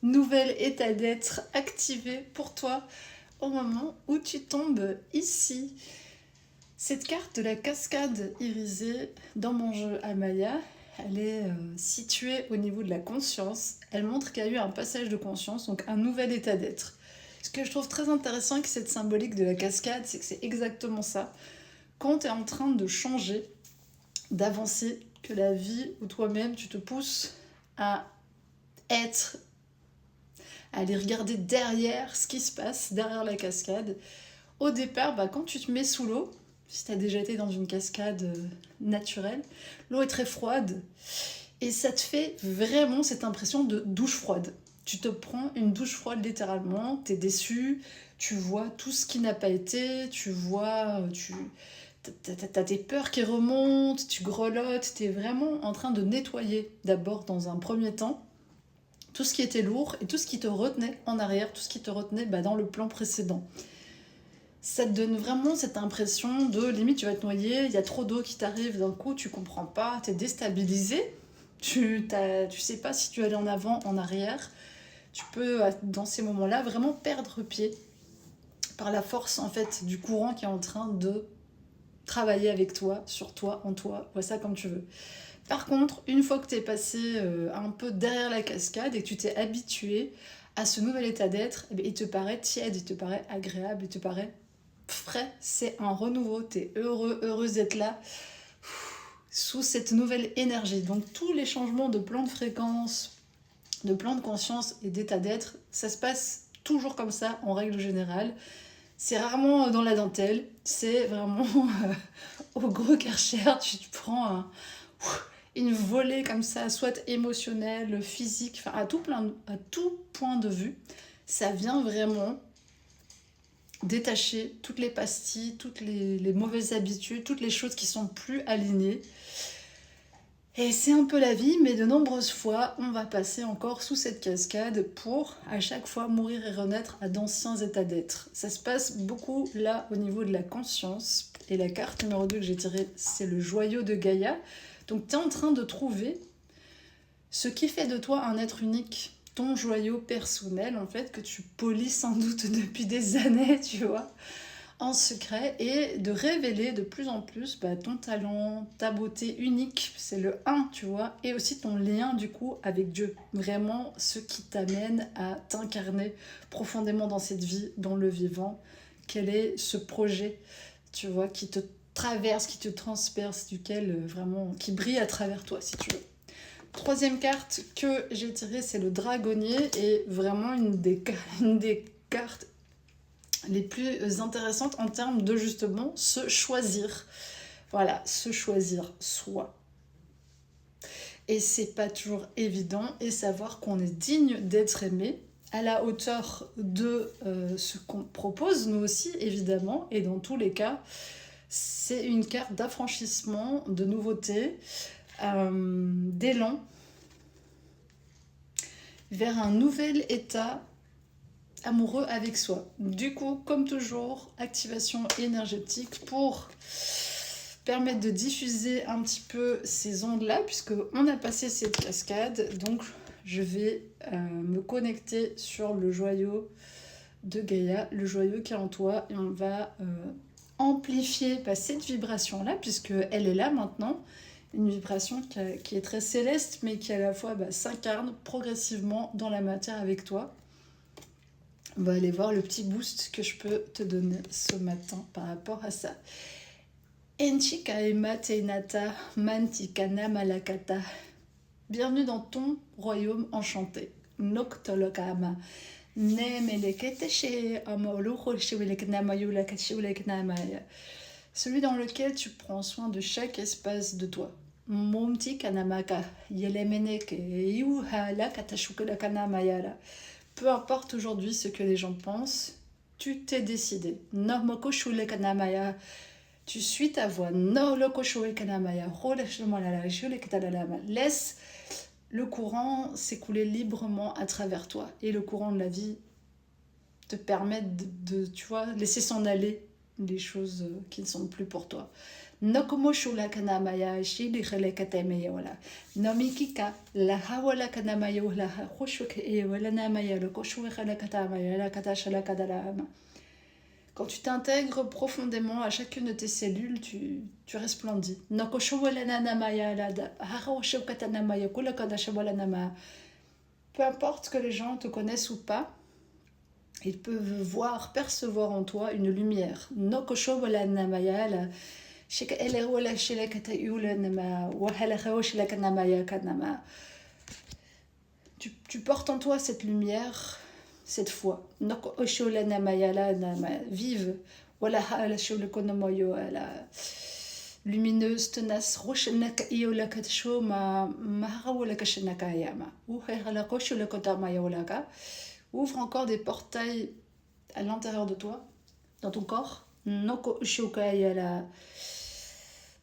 nouvel état d'être activé pour toi au moment où tu tombes ici. Cette carte de la cascade irisée dans mon jeu Amaya, elle est située au niveau de la conscience. Elle montre qu'il y a eu un passage de conscience, donc un nouvel état d'être. Ce que je trouve très intéressant avec cette symbolique de la cascade, c'est que c'est exactement ça. Quand tu es en train de changer, d'avancer, que la vie ou toi-même, tu te pousses à être, à aller regarder derrière ce qui se passe, derrière la cascade. Au départ, quand tu te mets sous l'eau, si tu as déjà été dans une cascade naturelle, l'eau est très froide et ça te fait vraiment cette impression de douche froide. Tu te prends une douche froide littéralement, t'es déçu, tu vois tout ce qui n'a pas été, t'as tes peurs qui remontent, tu grelottes, t'es vraiment en train de nettoyer d'abord dans un premier temps tout ce qui était lourd et tout ce qui te retenait en arrière, tout ce qui te retenait dans le plan précédent. Ça te donne vraiment cette impression de limite tu vas te noyer, il y a trop d'eau qui t'arrive d'un coup, tu comprends pas, t'es déstabilisé, tu sais pas si tu vas aller en avant, en arrière. Tu peux dans ces moments-là vraiment perdre pied par la force en fait du courant qui est en train de travailler avec toi, sur toi, en toi, vois ça comme tu veux. Par contre, une fois que tu es passé un peu derrière la cascade et que tu t'es habitué à ce nouvel état d'être, il te paraît tiède, il te paraît agréable, il te paraît frais, c'est un renouveau, t'es heureux, heureuse d'être là, sous cette nouvelle énergie. Donc tous les changements de plan de fréquence, de plan de conscience et d'état d'être, ça se passe toujours comme ça en règle générale. C'est rarement dans la dentelle, c'est vraiment au gros karcher, tu te prends une volée comme ça, soit émotionnelle, physique, enfin à tout point de vue. Ça vient vraiment détacher toutes les pastilles, toutes les mauvaises habitudes, toutes les choses qui sont plus alignées. Et c'est un peu la vie, mais de nombreuses fois, on va passer encore sous cette cascade pour à chaque fois mourir et renaître à d'anciens états d'être. Ça se passe beaucoup là au niveau de la conscience. Et la carte numéro 2 que j'ai tirée, c'est le joyau de Gaïa. Donc tu es en train de trouver ce qui fait de toi un être unique, ton joyau personnel en fait, que tu polis sans doute depuis des années, tu vois, en secret, et de révéler de plus en plus ton talent, ta beauté unique, c'est le 1, tu vois, et aussi ton lien du coup avec Dieu. Vraiment ce qui t'amène à t'incarner profondément dans cette vie, dans le vivant. Quel est ce projet, tu vois, qui te traverse, qui te transperce, duquel vraiment, qui brille à travers toi, si tu veux. Troisième carte que j'ai tirée, c'est le dragonnier, et vraiment une des cartes les plus intéressantes en termes de justement se choisir. Voilà, se choisir soi. Et c'est pas toujours évident, et savoir qu'on est digne d'être aimé à la hauteur de ce qu'on propose, nous aussi, évidemment, et dans tous les cas, c'est une carte d'affranchissement, de nouveauté, d'élan vers un nouvel état amoureux avec soi. Du coup, comme toujours, activation énergétique pour permettre de diffuser un petit peu ces ondes-là, puisqu'on a passé cette cascade, donc je vais me connecter sur le joyau de Gaïa, le joyau qui est en toi, et on va amplifier cette vibration-là, puisqu'elle est là maintenant, une vibration qui est très céleste, mais qui à la fois s'incarne progressivement dans la matière avec toi. On va aller voir le petit boost que je peux te donner ce matin par rapport à ça. Enchika ema teinata mantikana malakata. Bienvenue dans ton royaume enchanté. Noktolokama. Celui dans lequel tu prends soin de chaque espace de toi. Momti kanamaka. Yelemeneke. Yuhala katashukala mayala. Peu importe aujourd'hui ce que les gens pensent, tu t'es décidé. Tu suis ta voix. Laisse le courant s'écouler librement à travers toi. Et le courant de la vie te permet de tu vois, laisser s'en aller les choses qui ne sont plus pour toi. Nokomoshula kanamaya shili khalekateme wala. Nomikika la hawala kanamaya la hoshuk e wala namaya le koshwe khalekatamaya la katashala kadalama. Quand tu t'intègres profondément à chacune de tes cellules, tu resplendis. Peu importe que les gens te connaissent ou pas, ils peuvent voir, percevoir en toi une lumière. Tu portes en toi cette lumière, cette foi. Vive. Lumineuse, tenace. Ouvre encore des portails à l'intérieur de toi, dans ton corps.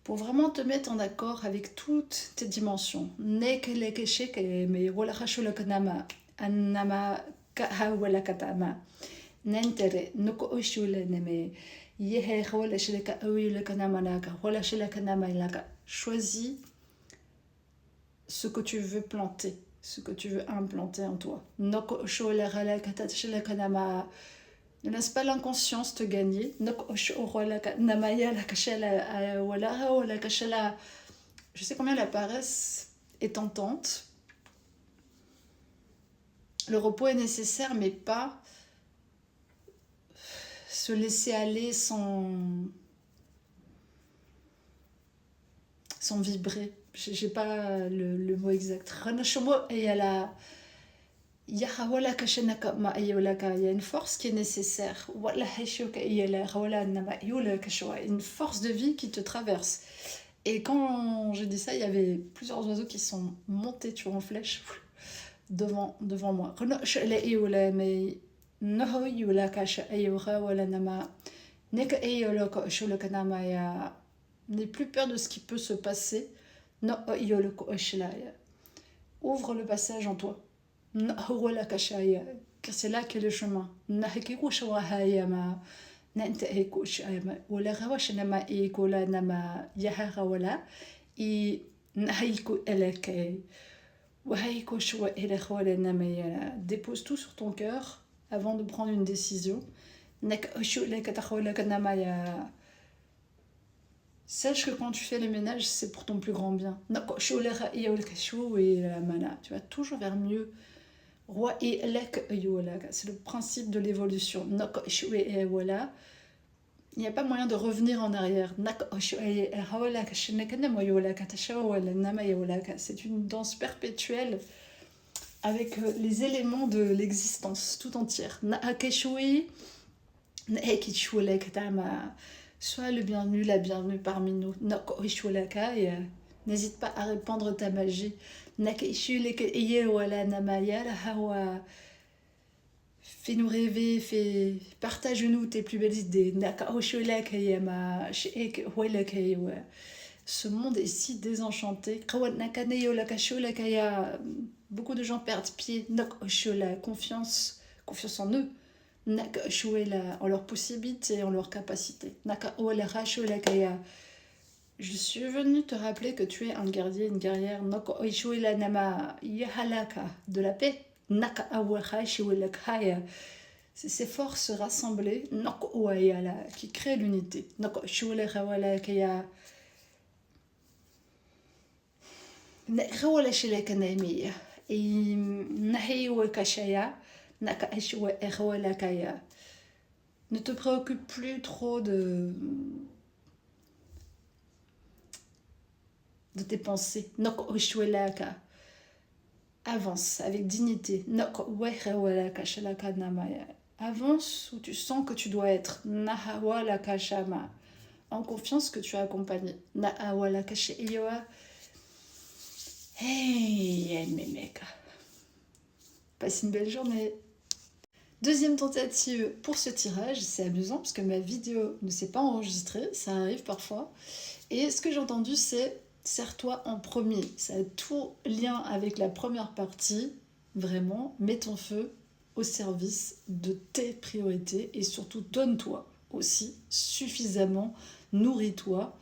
Pour vraiment te mettre en accord avec toutes tes dimensions. Choisis ce que tu veux planter, ce que tu veux implanter en toi. Ne laisse pas l'inconscience te gagner. Je sais combien la paresse est tentante. Le repos est nécessaire, mais pas se laisser aller sans vibrer. J'ai pas le mot exact. Il y a une force qui est nécessaire. Une force de vie qui te traverse. Et quand j'ai dit ça, il y avait plusieurs oiseaux qui sont montés, tu vois, en flèche devant moi. N'aie plus peur de ce qui peut se passer. Ouvre le passage en toi. Car c'est là qu'est le chemin. Dépose tout sur ton cœur avant de prendre une décision. Sache que quand tu fais le ménage, c'est pour ton plus grand bien. Tu vas toujours vers mieux. C'est le principe de l'évolution. Il n'y a pas moyen de revenir en arrière. C'est une danse perpétuelle avec les éléments de l'existence tout entière. Sois le bienvenu, la bienvenue parmi nous. N'hésite pas à répandre ta magie. Fais-nous rêver, partage-nous tes plus belles idées. Ce monde est si désenchanté. Beaucoup de gens perdent pied. Confiance en eux. En leurs possibilités, en leurs capacités. Je suis venue te rappeler que tu es un guerrier, une guerrière de la paix. C'est ces forces rassemblées qui créent l'unité. Ne te préoccupe plus trop de tes pensées. Avance avec dignité. Avance où tu sens que tu dois être. En confiance que tu as accompagné. Hey, mec. Passe une belle journée. Deuxième tentative pour ce tirage, c'est amusant parce que ma vidéo ne s'est pas enregistrée, ça arrive parfois. Et ce que j'ai entendu, c'est serre-toi en premier. Ça a tout lien avec la première partie. Vraiment, mets ton feu au service de tes priorités et surtout donne-toi aussi suffisamment, nourris-toi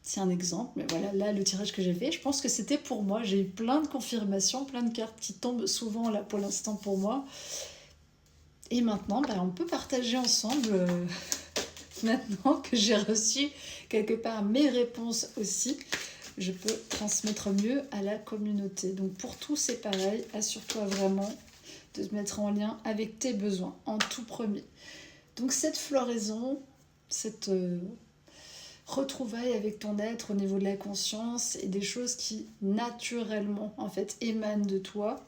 C'est un exemple, mais voilà, là, le tirage que j'ai fait, je pense que c'était pour moi. J'ai eu plein de confirmations, plein de cartes qui tombent souvent, là, pour l'instant, pour moi. Et maintenant, bah, on peut partager ensemble, maintenant que j'ai reçu quelque part mes réponses aussi, je peux transmettre mieux à la communauté. Donc pour tout, c'est pareil, assure-toi vraiment de te mettre en lien avec tes besoins, en tout premier. Donc cette floraison, cette retrouvaille avec ton être au niveau de la conscience et des choses qui naturellement en fait émanent de toi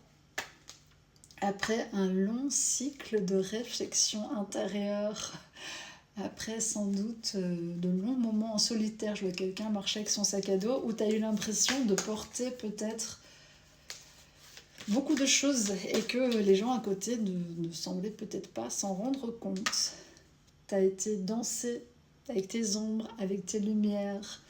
après un long cycle de réflexion intérieure, après sans doute de longs moments en solitaire. Je vois quelqu'un marcher avec son sac à dos où tu as eu l'impression de porter peut-être beaucoup de choses et que les gens à côté ne semblaient peut-être pas s'en rendre compte. Tu as été danser avec tes ombres, avec tes lumières.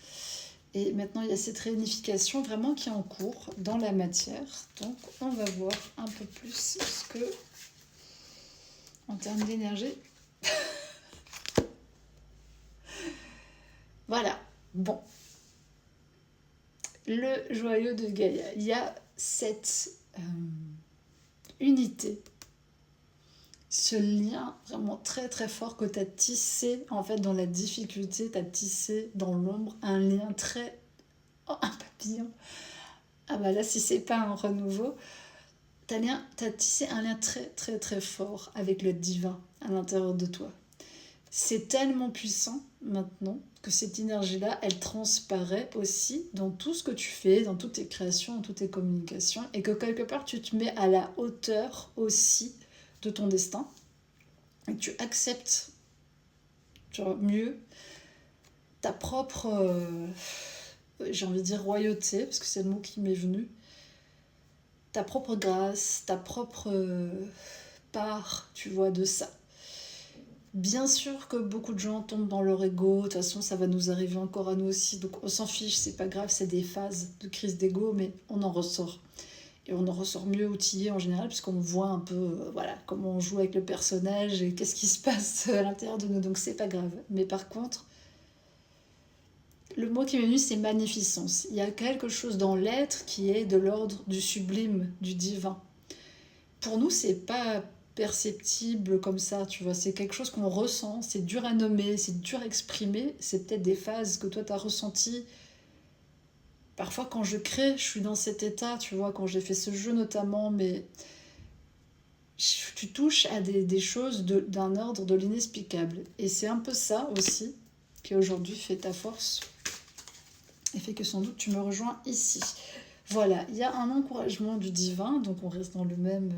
Et maintenant, il y a cette réunification vraiment qui est en cours dans la matière. Donc, on va voir un peu plus ce que, en termes d'énergie. Voilà. Bon. Le joyau de Gaïa. Il y a cette unité, ce lien vraiment très très fort que tu as tissé en fait dans la difficulté, tu as tissé dans l'ombre un lien très... Oh, un papillon. Ah bah là, si c'est pas un renouveau, t'as tissé un lien très très très fort avec le divin à l'intérieur de toi. C'est tellement puissant maintenant que cette énergie-là, elle transparaît aussi dans tout ce que tu fais, dans toutes tes créations, dans toutes tes communications, et que quelque part tu te mets à la hauteur aussi de ton destin, et que tu acceptes mieux ta propre, j'ai envie de dire royauté, parce que c'est le mot qui m'est venu, ta propre grâce, ta propre part, tu vois, de ça. Bien sûr que beaucoup de gens tombent dans leur ego, de toute façon ça va nous arriver encore à nous aussi, donc on s'en fiche, c'est pas grave, c'est des phases de crise d'ego, mais on en ressort. Et on en ressort mieux outillé en général, puisqu'on voit un peu voilà, comment on joue avec le personnage et qu'est-ce qui se passe à l'intérieur de nous, donc c'est pas grave. Mais par contre, le mot qui m'est venu, c'est magnificence. Il y a quelque chose dans l'être qui est de l'ordre du sublime, du divin. Pour nous, c'est pas perceptible comme ça, tu vois, c'est quelque chose qu'on ressent, c'est dur à nommer, c'est dur à exprimer, c'est peut-être des phases que toi t'as ressenties. Parfois quand je crée, je suis dans cet état, tu vois, quand j'ai fait ce jeu notamment, mais tu touches à des choses d'un ordre de l'inexplicable. Et c'est un peu ça aussi qui aujourd'hui fait ta force et fait que sans doute tu me rejoins ici. Voilà, il y a un encouragement du divin, donc on reste dans le même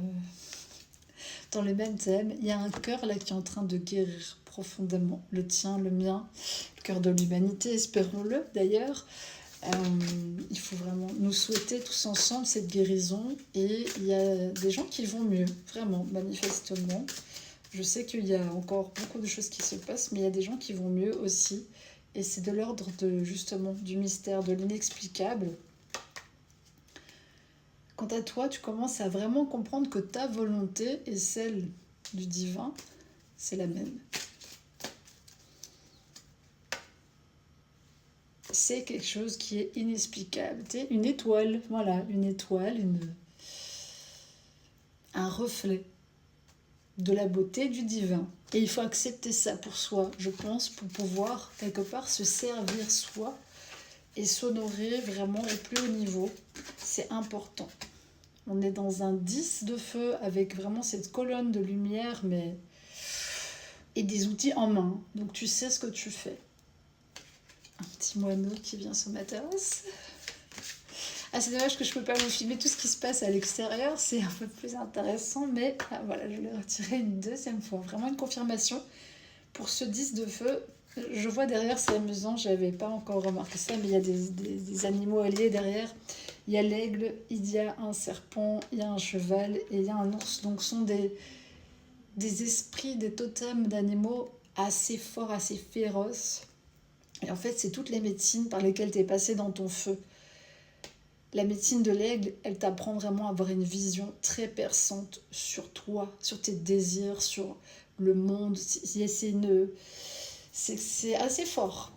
thème. Il y a un cœur là qui est en train de guérir profondément, le tien, le mien, le cœur de l'humanité, espérons-le d'ailleurs. Il faut vraiment nous souhaiter tous ensemble cette guérison, et il y a des gens qui vont mieux, vraiment, manifestement. Je sais qu'il y a encore beaucoup de choses qui se passent, mais il y a des gens qui vont mieux aussi, et c'est de l'ordre de justement du mystère, de l'inexplicable. Quant à toi, tu commences à vraiment comprendre que ta volonté et celle du divin, c'est la même. C'est quelque chose qui est inexplicable. Tu sais, une étoile, voilà, une étoile, un reflet de la beauté du divin. Et il faut accepter ça pour soi, je pense, pour pouvoir quelque part se servir soi et s'honorer vraiment au plus haut niveau. C'est important. On est dans un 10 de feu avec vraiment cette colonne de lumière, mais et des outils en main. Donc tu sais ce que tu fais. Un petit moineau qui vient sur ma terrasse. Ah, c'est dommage que je ne peux pas vous filmer tout ce qui se passe à l'extérieur, c'est un peu plus intéressant, mais voilà, je l'ai retiré une deuxième fois. Vraiment une confirmation pour ce 10 de feu. Je vois derrière, c'est amusant, je n'avais pas encore remarqué ça, mais il y a des animaux alliés derrière. Il y a l'aigle, il y a un serpent, il y a un cheval et il y a un ours. Donc ce sont des esprits, des totems d'animaux assez forts, assez féroces. Et en fait, c'est toutes les médecines par lesquelles tu es passé dans ton feu. La médecine de l'aigle, elle t'apprend vraiment à avoir une vision très perçante sur toi, sur tes désirs, sur le monde. C'est assez fort.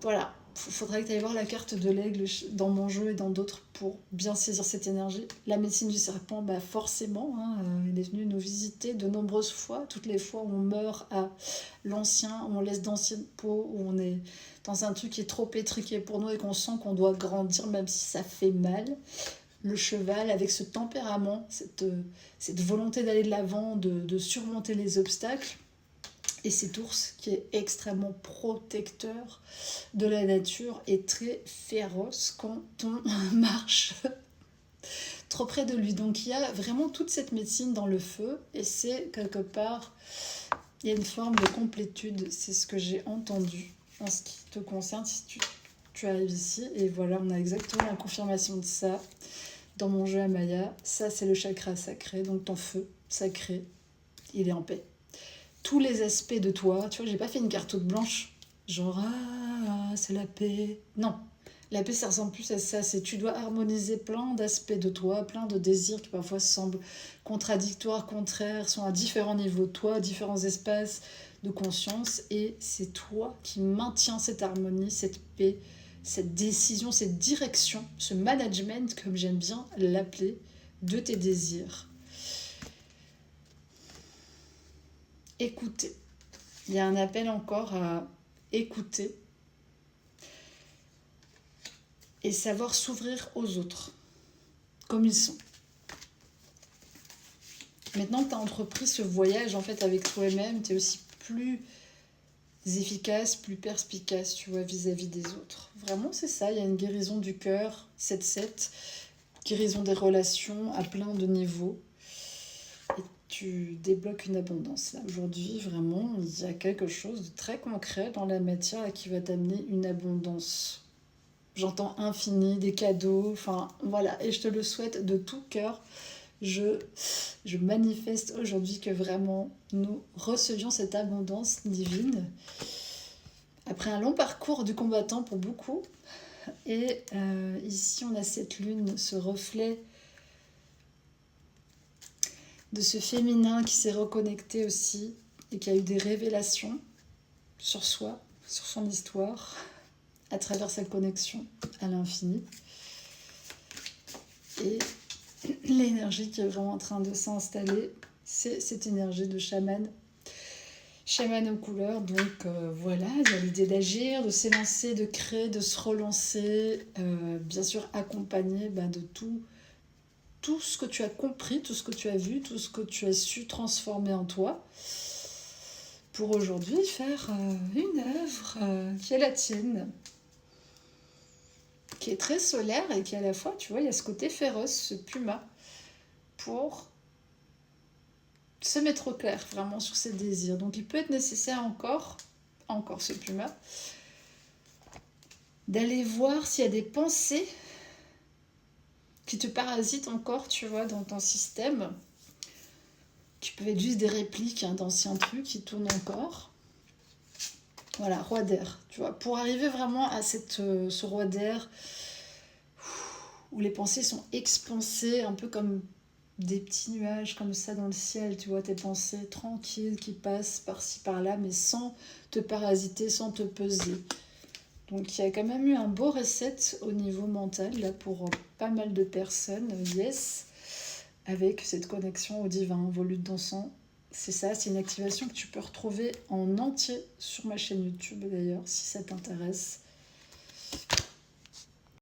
Voilà. faudrait que tu ailles voir la carte de l'aigle dans mon jeu et dans d'autres pour bien saisir cette énergie. La médecine du serpent, bah forcément, hein, elle est venue nous visiter de nombreuses fois. Toutes les fois où on meurt à l'ancien, où on laisse d'anciennes peaux, où on est dans un truc qui est trop étriqué pour nous et qu'on sent qu'on doit grandir même si ça fait mal. Le cheval, avec ce tempérament, cette volonté d'aller de l'avant, de surmonter les obstacles, et cet ours qui est extrêmement protecteur de la nature et très féroce quand on marche trop près de lui. Donc il y a vraiment toute cette médecine dans le feu et c'est quelque part, il y a une forme de complétude, c'est ce que j'ai entendu en ce qui te concerne si tu arrives ici. Et voilà, on a exactement la confirmation de ça dans mon jeu Amaya. Ça c'est le chakra sacré, donc ton feu sacré, il est en paix. Tous les aspects de toi, tu vois, j'ai pas fait une carte toute blanche, genre c'est la paix. Non, la paix ça ressemble plus à ça, c'est tu dois harmoniser plein d'aspects de toi, plein de désirs qui parfois semblent contradictoires, contraires, sont à différents niveaux de toi, différents espaces de conscience, et c'est toi qui maintiens cette harmonie, cette paix, cette décision, cette direction, ce management, comme j'aime bien l'appeler, de tes désirs. Écouter. Il y a un appel encore à écouter et savoir s'ouvrir aux autres, comme ils sont. Maintenant que tu as entrepris ce voyage en fait avec toi-même, tu es aussi plus efficace, plus perspicace, tu vois, vis-à-vis des autres. Vraiment, c'est ça, il y a une guérison du cœur, 7-7, guérison des relations à plein de niveaux. Et tu débloques une abondance. Là, aujourd'hui, vraiment, il y a quelque chose de très concret dans la matière qui va t'amener une abondance. J'entends infini, des cadeaux, enfin voilà, et je te le souhaite de tout cœur. Je manifeste aujourd'hui que vraiment nous recevions cette abondance divine après un long parcours du combattant pour beaucoup. Et ici, on a cette lune, ce reflet de ce féminin qui s'est reconnecté aussi et qui a eu des révélations sur soi, sur son histoire, à travers sa connexion à l'infini. Et l'énergie qui est vraiment en train de s'installer, c'est cette énergie de chaman aux couleurs. Donc voilà, il y a l'idée d'agir, de s'élancer, de créer, de se relancer, bien sûr accompagné de tout ce que tu as compris, tout ce que tu as vu, tout ce que tu as su transformer en toi, pour aujourd'hui faire une œuvre qui est la tienne, qui est très solaire et qui à la fois, tu vois, il y a ce côté féroce, ce puma, pour se mettre au clair vraiment sur ses désirs. Donc il peut être nécessaire encore ce puma, d'aller voir s'il y a des pensées qui te parasitent encore, tu vois, dans ton système, qui peuvent être juste des répliques d'anciens trucs qui tournent encore. Voilà, roi d'air, tu vois, pour arriver vraiment à ce roi d'air où les pensées sont expansées, un peu comme des petits nuages comme ça dans le ciel, tu vois, tes pensées tranquilles qui passent par-ci par-là, mais sans te parasiter, sans te peser. Donc il y a quand même eu un beau reset au niveau mental là pour pas mal de personnes, yes, avec cette connexion au divin, vos luttes d'encens. C'est ça, c'est une activation que tu peux retrouver en entier sur ma chaîne YouTube d'ailleurs, si ça t'intéresse.